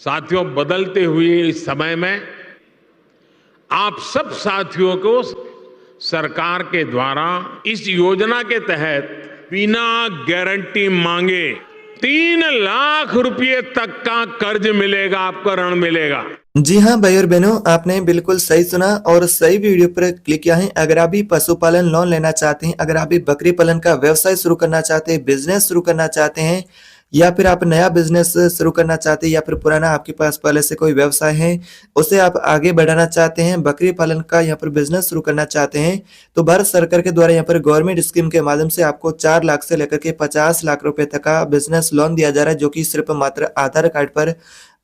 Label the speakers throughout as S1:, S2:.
S1: साथियों, बदलते हुए इस समय में आप सब साथियों को सरकार के द्वारा इस योजना के तहत बिना गारंटी मांगे 3 लाख रुपए तक का कर्ज मिलेगा, आपको ऋण मिलेगा।
S2: जी हाँ भाई और बहनों, आपने बिल्कुल सही सुना और सही वीडियो पर क्लिक किया है। अगर आप भी पशुपालन लोन लेना चाहते हैं, अगर आप भी बकरी पालन का व्यवसाय शुरू करना चाहते हैं, बिजनेस शुरू करना चाहते हैं, या फिर आप नया बिजनेस शुरू करना चाहते हैं, या फिर पुराना आपके पास पहले से कोई व्यवसाय है उसे आप आगे बढ़ाना चाहते हैं, बकरी पालन का यहाँ पर बिजनेस शुरू करना चाहते हैं, तो भारत सरकार के द्वारा यहाँ पर गवर्नमेंट स्कीम के माध्यम से आपको 4 लाख से लेकर के 50 लाख रुपए तक का बिजनेस लोन दिया जा रहा है, जो कि सिर्फ मात्र आधार कार्ड पर,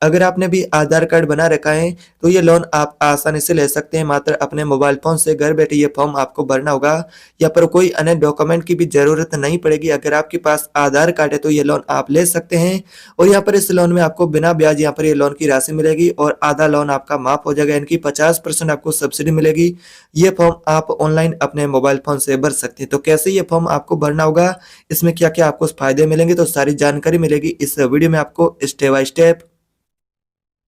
S2: अगर आपने भी आधार कार्ड बना रखा है तो ये लोन आप आसानी से ले सकते हैं। मात्र अपने मोबाइल फोन से घर बैठे ये फॉर्म आपको भरना होगा। यहाँ पर कोई अन्य डॉक्यूमेंट की भी जरूरत नहीं पड़ेगी। अगर आपके पास आधार कार्ड है तो ये लोन आप ले सकते हैं और यहाँ पर इस लोन में आपको बिना ब्याज यहाँ पर ये लोन की राशि मिलेगी और आधा लोन आपका माफ हो जाएगा, यानी कि 50% आपको सब्सिडी मिलेगी। ये फॉर्म आप ऑनलाइन अपने मोबाइल फोन से भर सकते हैं। तो कैसे ये फॉर्म आपको भरना होगा, इसमें क्या क्या आपको फायदे मिलेंगे, तो सारी जानकारी मिलेगी इस वीडियो में आपको स्टेप बाय स्टेप।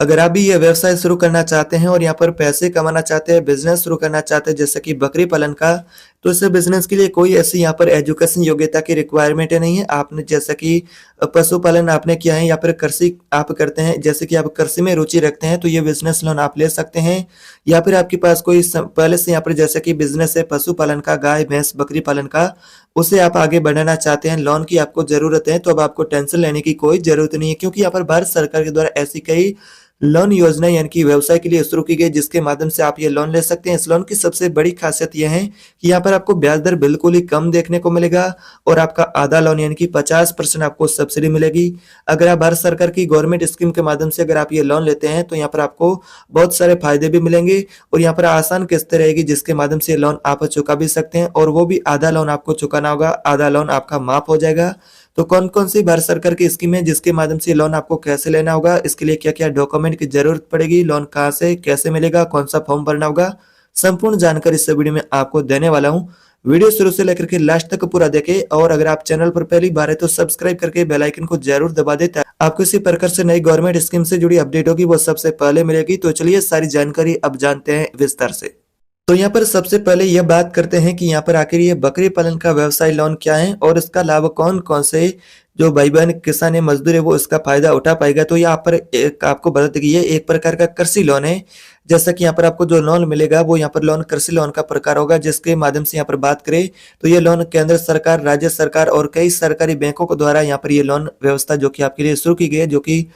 S2: अगर आप भी ये व्यवसाय शुरू करना चाहते हैं और यहाँ पर पैसे कमाना चाहते हैं, बिजनेस शुरू करना चाहते हैं जैसे कि बकरी पालन का, तो इस बिजनेस के लिए कोई ऐसी यहाँ पर एजुकेशन योग्यता की रिक्वायरमेंट नहीं है। आपने जैसा कि पशुपालन आपने किया है या फिर कृषि आप करते हैं, जैसे कि आप कृषि में रुचि रखते हैं, तो ये बिजनेस लोन आप ले सकते हैं। या फिर आपके पास कोई पहले से यहाँ पर जैसे कि बिजनेस है पशुपालन का, गाय भैंस बकरी पालन का, उसे आप आगे बढ़ाना चाहते हैं, लोन की आपको जरूरत है, तो अब आपको टेंशन लेने की कोई जरूरत नहीं है, क्योंकि यहाँ पर भारत सरकार के द्वारा ऐसी कई लोन योजना यानी कि व्यवसाय के लिए शुरू की गई, जिसके माध्यम से आप ये लोन ले सकते हैं। इस लोन की सबसे बड़ी खासियत यह है कि यहाँ पर आपको ब्याज दर बिल्कुल ही कम देखने को मिलेगा और आपका आधा लोन यानी कि 50% आपको सब्सिडी मिलेगी। अगर आप भारत सरकार की गवर्नमेंट स्कीम के माध्यम से अगर आप ये लोन लेते हैं तो यहाँ पर आपको बहुत सारे फायदे भी मिलेंगे और यहाँ पर आसान किस्तें रहेगी, जिसके माध्यम से लोन आप चुका भी सकते हैं और वो भी आधा लोन आपको चुकाना होगा, आधा लोन आपका माफ हो जाएगा। तो कौन कौन सी भारत सरकार की स्कीम है जिसके माध्यम से लोन आपको कैसे लेना होगा, इसके लिए क्या क्या डॉक्यूमेंट की जरूरत पड़ेगी, लोन कहाँ से कैसे मिलेगा, कौन सा फॉर्म भरना होगा, संपूर्ण जानकारी इस वीडियो में आपको देने वाला हूँ। वीडियो शुरू से लेकर के लास्ट तक पूरा देखें और अगर आप चैनल पर पहली बार है तो सब्सक्राइब करके बेल आइकन को जरूर दबा दें, आपको इसी प्रकार से नई गवर्नमेंट स्कीम से जुड़ी अपडेट होगी वो सबसे पहले मिलेगी। तो चलिए सारी जानकारी अब जानते हैं विस्तार से। तो यहाँ पर सबसे पहले यह बात करते हैं कि यहाँ पर आखिर ये बकरी पालन का व्यवसाय लोन क्या है और इसका लाभ कौन कौन से जो भाई बहन किसान है मजदूर है वो इसका फायदा उठा पाएगा। तो यहाँ पर एक आपको बता दें कि ये एक प्रकार का कृषि लोन है। जैसा कि यहाँ पर आपको जो लोन मिलेगा वो यहाँ पर लोन कृषि लोन का प्रकार होगा, जिसके माध्यम से यहाँ पर बात करें तो ये लोन केंद्र सरकार, राज्य सरकार और कई सरकारी बैंकों के द्वारा यहाँ पर ये लोन व्यवस्था जो कि आपके लिए शुरू की गई है। जो कि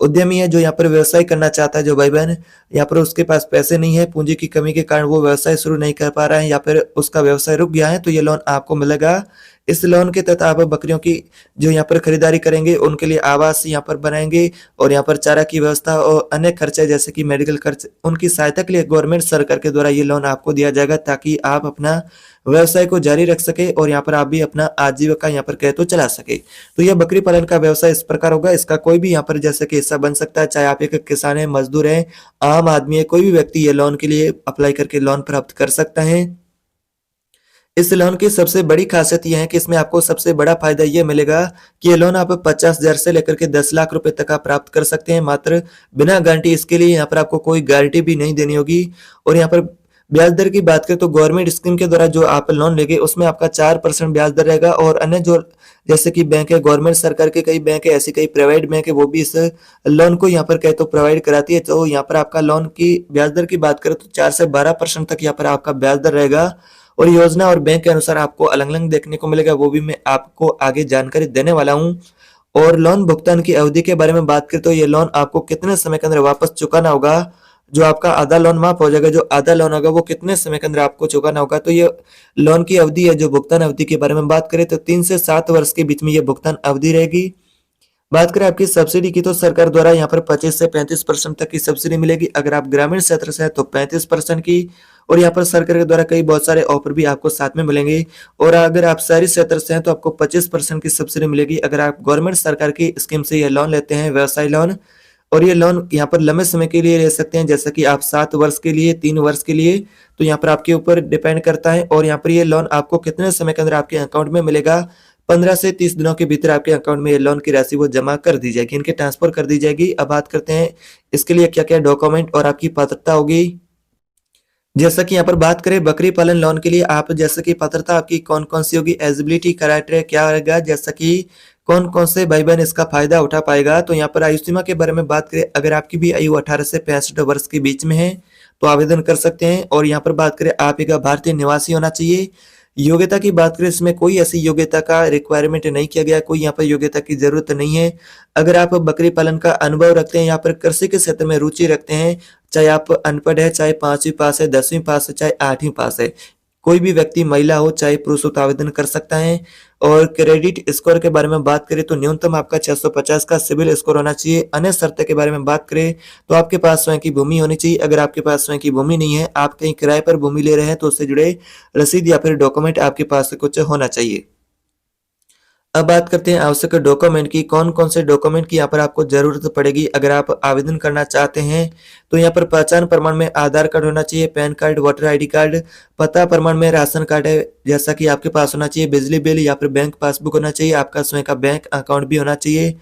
S2: उद्यमी है जो यहाँ पर व्यवसाय करना चाहता है, जो भाई बहन यहाँ पर उसके पास पैसे नहीं है, पूंजी की कमी के कारण वो व्यवसाय शुरू नहीं कर पा रहा है या फिर उसका व्यवसाय रुक गया है, तो ये लोन आपको मिलेगा। इस लोन के तहत आप बकरियों की जो यहाँ पर खरीदारी करेंगे उनके लिए आवास यहाँ पर बनाएंगे और यहाँ पर चारा की व्यवस्था और अन्य खर्चे जैसे कि मेडिकल खर्च, उनकी सहायता के लिए गवर्नमेंट सरकार के द्वारा ये लोन आपको दिया जाएगा ताकि आप अपना व्यवसाय को जारी रख सके और यहाँ पर आप भी अपना आजीविका यहाँ पर कहे तो चला सके। तो यह बकरी पालन का व्यवसाय इस प्रकार होगा, इसका कोई भी यहाँ पर जैसे कि हिस्सा बन सकता है, चाहे आप एक किसान है, मजदूर है, आम आदमी है, कोई भी व्यक्ति ये लोन के लिए अप्लाई करके लोन प्राप्त कर सकता है। इस लोन की सबसे बड़ी खासियत यह है कि इसमें आपको सबसे बड़ा फायदा यह मिलेगा कि ये लोन आप 50,000 से लेकर के 10 लाख रुपए तक आप प्राप्त कर सकते हैं, मात्र बिना गारंटी। इसके लिए यहाँ पर आपको कोई गारंटी भी नहीं देनी होगी। और यहाँ पर ब्याज दर की बात करें तो गवर्नमेंट स्कीम के द्वारा जो आप लोन लेंगे उसमें आपका 4% ब्याज दर रहेगा और अन्य जो जैसे कि बैंक है, गवर्नमेंट सरकार के कई बैंक है, ऐसी कई प्राइवेट बैंक है, वो भी इस लोन को यहाँ पर कहे तो प्रोवाइड कराती है। तो यहाँ पर आपका लोन की ब्याज दर की बात करें तो 4 से 12% तक यहाँ पर आपका ब्याज दर रहेगा और योजना और बैंक के अनुसार आपको अलग अलग देखने को मिलेगा, वो भी मैं आपको आगे जानकारी देने वाला हूँ। और लोन भुगतान की अवधि के बारे में बात करें तो ये लोन आपको कितने समय के अंदर वापस चुकाना होगा, जो आपका आधा लोन माफ हो जाएगा, जो आधा लोन होगा वो कितने समय के अंदर आपको चुकाना होगा। तो ये लोन की अवधि है, जो भुगतान अवधि के बारे में बात करें तो 3 से 7 वर्ष के बीच में ये भुगतान अवधि रहेगी। बात करें आपकी सब्सिडी की तो सरकार द्वारा यहाँ पर 25 से 35% तक की सब्सिडी मिलेगी। अगर आप ग्रामीण क्षेत्र से हैं तो 35% की, और यहाँ पर सरकार के द्वारा कई बहुत सारे ऑफर भी आपको साथ में मिलेंगे। और अगर आप शहरी क्षेत्र से हैं तो आपको 25% की सब्सिडी मिलेगी अगर आप गवर्नमेंट सरकार की स्कीम से यह लोन लेते हैं, व्यवसाय लोन। और ये लोन यहाँ पर लंबे समय के लिए ले सकते हैं, जैसा कि आप 7 वर्ष के लिए, 3 वर्ष के लिए, तो यहाँ पर आपके ऊपर डिपेंड करता है। और यहाँ पर ये लोन आपको कितने समय के अंदर आपके अकाउंट में मिलेगा, 15 से 30 दिनों के भीतर आपके अकाउंट में ये लोन की राशि वो जमा कर दी जाएगी, इनके ट्रांसफर कर दी जाएगी। अब बात करते हैं इसके लिए क्या-क्या डॉक्यूमेंट और आपकी पात्रता होगी। जैसा कि यहाँ पर बात करें बकरी पालन लोन के लिए, आप जैसा कि पात्रता आपकी कौन-कौन सी होगी, एलिजिबिलिटी क्राइटेरिया क्या रहेगा, जैसा कि कौन-कौन से भाई-बहन इसका फायदा उठा पाएगा। तो यहाँ पर आयु सीमा के बारे में बात करें, अगर आपकी भी आयु 18 से 65 वर्ष के बीच में है तो आवेदन कर सकते हैं। और यहाँ पर बात करें आप एक भारतीय निवासी होना चाहिए। योग्यता की बात करें, इसमें कोई ऐसी योग्यता का रिक्वायरमेंट नहीं किया गया, कोई यहाँ पर योग्यता की जरूरत नहीं है। अगर आप बकरी पालन का अनुभव रखते हैं, यहाँ पर कृषि के क्षेत्र में रुचि रखते हैं, चाहे आप अनपढ़ है, चाहे 5वीं पास है, 10वीं पास है, चाहे 8वीं पास है, कोई भी व्यक्ति महिला हो चाहे पुरुष हो तो आवेदन कर सकता है। और क्रेडिट स्कोर के बारे में बात करें तो न्यूनतम आपका 650 का सिविल स्कोर होना चाहिए। अन्य शर्तें के बारे में बात करें तो आपके पास स्वयं की भूमि होनी चाहिए। अगर आपके पास स्वयं की भूमि नहीं है, आप कहीं किराए पर भूमि ले रहे हैं, तो उससे जुड़े रसीद या फिर डॉक्यूमेंट आपके पास कुछ होना चाहिए। अब बात करते हैं आवश्यक डॉक्यूमेंट की, कौन-कौन से डॉक्यूमेंट की यहाँ पर आपको जरूरत पड़ेगी अगर आप आवेदन करना चाहते हैं। तो यहाँ पर पहचान प्रमाण में आधार कार्ड होना चाहिए, pan card, voter ID card, पता प्रमाण में राशन कार्ड है जैसा कि आपके पास होना चाहिए, बिजली बिल या फिर बैंक पासबुक होना चाहिए, आपका स्वयं का बैंक अकाउंट भी होना चाहिए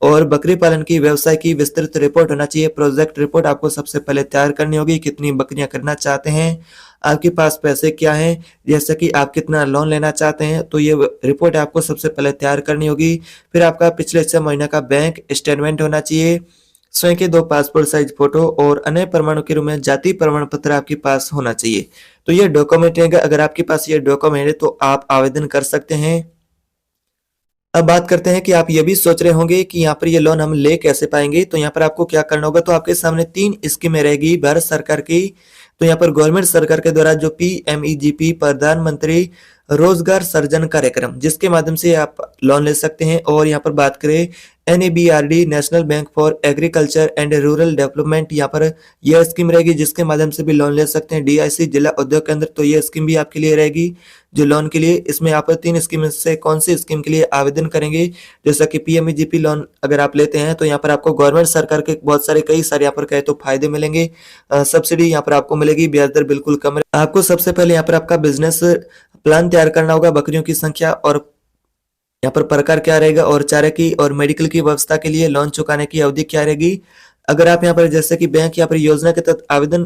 S2: और बकरी पालन की व्यवसाय की विस्तृत रिपोर्ट होना चाहिए। प्रोजेक्ट रिपोर्ट आपको सबसे पहले तैयार करनी होगी, कितनी बकरियां करना चाहते हैं, आपके पास पैसे क्या हैं, जैसे कि आप कितना लोन लेना चाहते हैं, तो ये रिपोर्ट आपको सबसे पहले तैयार करनी होगी। फिर आपका पिछले 6 महीने का बैंक स्टेटमेंट होना चाहिए, स्वयं के 2 पासपोर्ट साइज फोटो और अन्य प्रमाणों के रूप में जाति प्रमाण पत्र आपके पास होना चाहिए। तो ये डॉक्यूमेंट रहेगा, अगर आपके पास ये डॉक्यूमेंट है तो आप आवेदन कर सकते हैं। अब बात करते हैं कि आप ये भी सोच रहे होंगे कि यहाँ पर ये लोन हम ले कैसे पाएंगे। तो यहाँ पर आपको क्या करना होगा, तो आपके सामने 3 स्कीमें रहेगी भारत सरकार की। तो यहाँ पर गवर्नमेंट सरकार के द्वारा जो PMEGP प्रधानमंत्री रोजगार सृजन कार्यक्रम, जिसके माध्यम से आप लोन ले सकते हैं। और यहाँ पर बात करें NABRD national bank for agriculture and rural development, यहाँ पर यह स्कीम रहेगी जिसके माध्यम से भी लोन ले सकते हैं। DIC जिला उद्योग केंद्र, तो ये स्कीम भी आपके लिए रहेगी जो लोन के लिए। इसमें आप 3 स्कीम से कौन सी स्कीम के लिए आवेदन करेंगे, जैसा कि PMEGP लोन अगर आप लेते हैं तो यहाँ पर आपको गवर्नमेंट सरकार के बहुत सारे कई सारे यहाँ पर कहे तो फायदे मिलेंगे। सब्सिडी यहाँ पर आपको मिलेगी, ब्याज दर बिल्कुल कम है। आपको सबसे पहले यहाँ पर आपका बिजनेस प्लान तैयार करना होगा, बकरियों की संख्या और यहाँ पर प्रकार क्या रहेगा और चारे की और मेडिकल की व्यवस्था के लिए लोन चुकाने की अवधि क्या रहेगी। अगर आप यहाँ पर जैसे कि बैंक यहाँ पर योजना के तहत आवेदन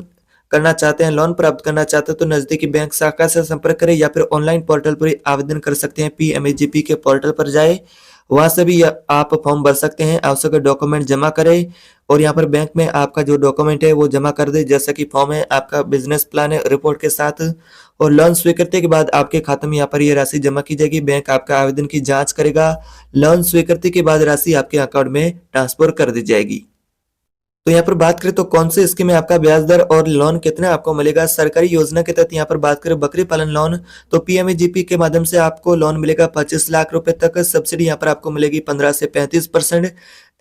S2: करना चाहते हैं, लोन प्राप्त करना चाहते हैं, तो नजदीकी बैंक शाखा से संपर्क करें या फिर ऑनलाइन पोर्टल पर आवेदन कर सकते हैं। PMEGP के पोर्टल पर जाए, वहां से भी आप फॉर्म भर सकते हैं, आवश्यक डॉक्यूमेंट जमा करें और यहाँ पर बैंक में आपका जो डॉक्यूमेंट है वो जमा कर दे, जैसा कि फॉर्म है, आपका बिजनेस प्लान है रिपोर्ट के साथ। और लोन स्वीकृति के बाद आपके खाते में यहाँ पर ये राशि जमा की जाएगी। बैंक आपका आवेदन की जांच करेगा, लोन स्वीकृति के बाद राशि आपके अकाउंट में ट्रांसफर कर दी जाएगी। तो यहाँ पर बात करें तो कौन सी स्कीम में आपका ब्याज दर और लोन कितना आपको मिलेगा। सरकारी योजना के तहत यहाँ पर बात करें बकरी पालन लोन, तो PMEGP के माध्यम से आपको लोन मिलेगा 25 लाख रुपए तक। सब्सिडी यहाँ पर आपको मिलेगी 15 से 35%।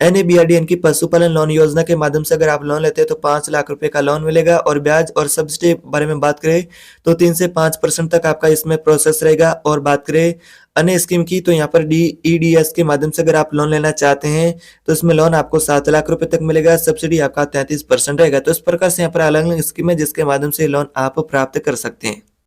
S2: NABRD की पशुपालन लोन योजना के माध्यम से अगर आप लोन लेते हैं तो 5 लाख रुपए का लोन मिलेगा। और ब्याज और सब्सिडी के बारे में बात करें तो 3 से 5% तक आपका इसमें प्रोसेस रहेगा। और बात करें अन्य स्कीम की, तो यहाँ पर DEDS के माध्यम से अगर आप लोन लेना चाहते हैं तो इसमें लोन आपको 7 लाख रुपए तक मिलेगा, सब्सिडी आपका 33% रहेगा। तो इस प्रकार से यहाँ पर अलग अलग स्कीम है जिसके माध्यम से लोन आप प्राप्त कर सकते हैं।